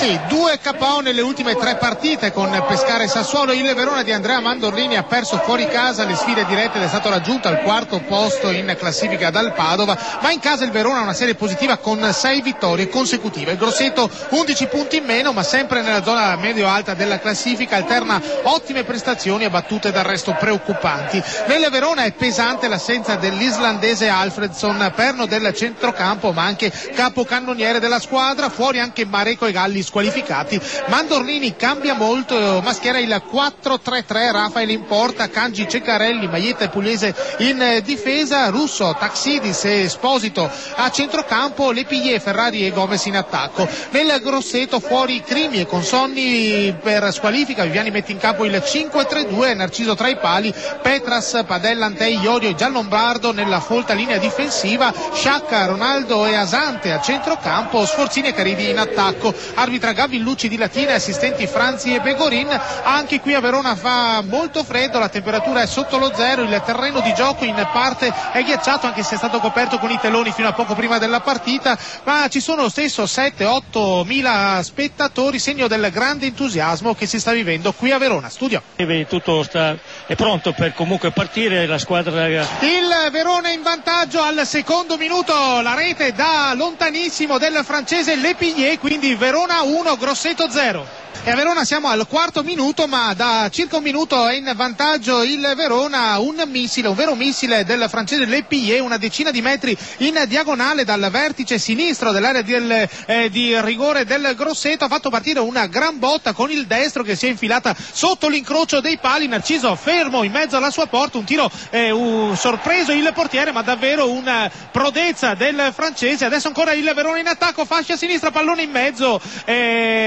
Sì, 2 KO nelle ultime 3 partite con Pescara e Sassuolo. Il Verona di Andrea Mandorlini ha perso fuori casa le sfide dirette ed è stato raggiunto al 4° posto in classifica dal Padova, ma in casa il Verona ha una serie positiva con 6 vittorie consecutive. Il Grosseto 11 punti in meno, ma sempre nella zona medio-alta della classifica, alterna ottime prestazioni e battute d'arresto preoccupanti. Nel Verona è pesante l'assenza dell'islandese Alfredsson, perno del centrocampo ma anche capocannoniere della squadra, fuori anche Mareco e Galli squalificati. Mandorlini cambia molto, ma schiera il 4-3-3, Rafael in porta, Kanji, Ceccarelli, Maietta e Pugliese in difesa, Russo, Taxidis e Esposito a centrocampo, Lepillier, Ferrari e Gomez in attacco. Nel Grosseto fuori Crimi e Consonni per squalifica, Viviani mette in campo il 5-3-2, Narciso tra i pali, Petras, Padella, Antei, Iorio e Giallombardo nella folta linea difensiva, Sciacca, Ronaldo e Asante a centrocampo, Sforzini e Caridi in attacco. Arbitra Gavillucci di Latina, assistenti Franzi e Begorin. Anche qui a Verona fa molto freddo, la temperatura è sotto lo zero, il terreno di gioco in parte è ghiacciato anche se è stato coperto con i teloni fino a poco prima della partita, ma ci sono lo stesso 7-8 mila spettatori, segno del grande entusiasmo che si sta vivendo qui a Verona. Studio. Tutto è pronto per comunque partire la squadra. Il Verona in vantaggio al 2° minuto, la rete da lontanissimo del francese Lepillier, quindi Verona 1, Grosseto 0. E a Verona siamo al 4° minuto, ma da circa 1 minuto è in vantaggio il Verona. Un vero missile del francese Lepillier, una decina di metri in diagonale dal vertice sinistro dell'area di rigore del Grosseto, ha fatto partire una gran botta con il destro che si è infilata sotto l'incrocio dei pali. Narciso fermo in mezzo alla sua porta, un tiro sorpreso il portiere, ma davvero una prodezza del francese. Adesso ancora il Verona in attacco, fascia sinistra, pallone in mezzo,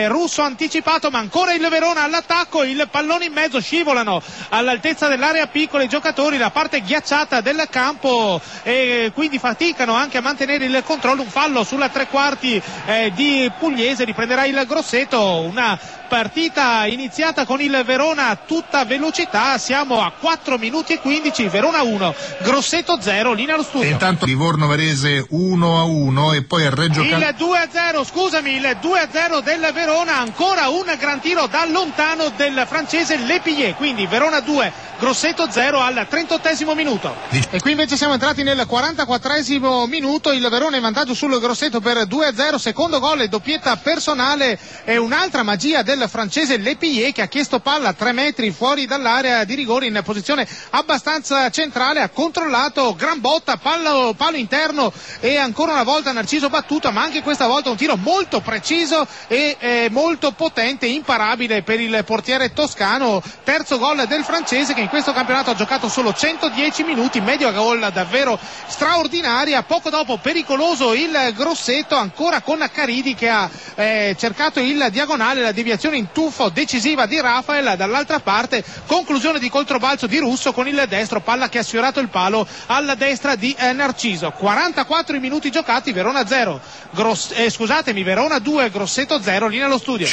Russo anticipato, ma ancora il Verona all'attacco, il pallone in mezzo, scivolano all'altezza dell'area piccola i giocatori, la parte ghiacciata del campo, e quindi faticano anche a mantenere il controllo. Un fallo sulla 3/4 di Pugliese, riprenderà il Grosseto. Una partita iniziata con il Verona a tutta velocità, siamo a 4 minuti e 15, Verona 1, Grosseto 0, linea allo studio. E intanto Livorno Varese 1-1 e poi a Reggio Calabria. Il 2-0 del Verona, ancora un gran tiro da lontano del francese Lepillier, quindi Verona 2, Grosseto 0 al 38° minuto. E qui invece siamo entrati nel 44° minuto, il Verona in vantaggio sul Grosseto per 2-0, secondo gol e doppietta personale e un'altra magia del francese Lepillier che ha chiesto palla a 3 metri fuori dall'area di rigore in posizione abbastanza centrale, ha controllato, gran botta, palo interno e ancora una volta Narciso battuta, ma anche questa volta un tiro molto preciso e molto potente, imparabile per il portiere toscano. Terzo gol del francese che in questo campionato ha giocato solo 110 minuti, media gol davvero straordinaria. Poco dopo pericoloso il Grosseto, ancora con Caridi che ha cercato il diagonale, la deviazione in tuffo decisiva di Rafael, dall'altra parte conclusione di controbalzo di Russo con il destro, palla che ha sfiorato il palo alla destra di Narciso. 44 minuti giocati, Verona 0, Verona 2, Grosseto 0, linea allo studio.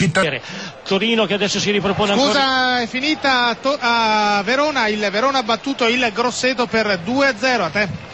Torino che adesso si ripropone ancora. È finita a Verona, il Verona ha battuto il Grosseto per 2-0. A te.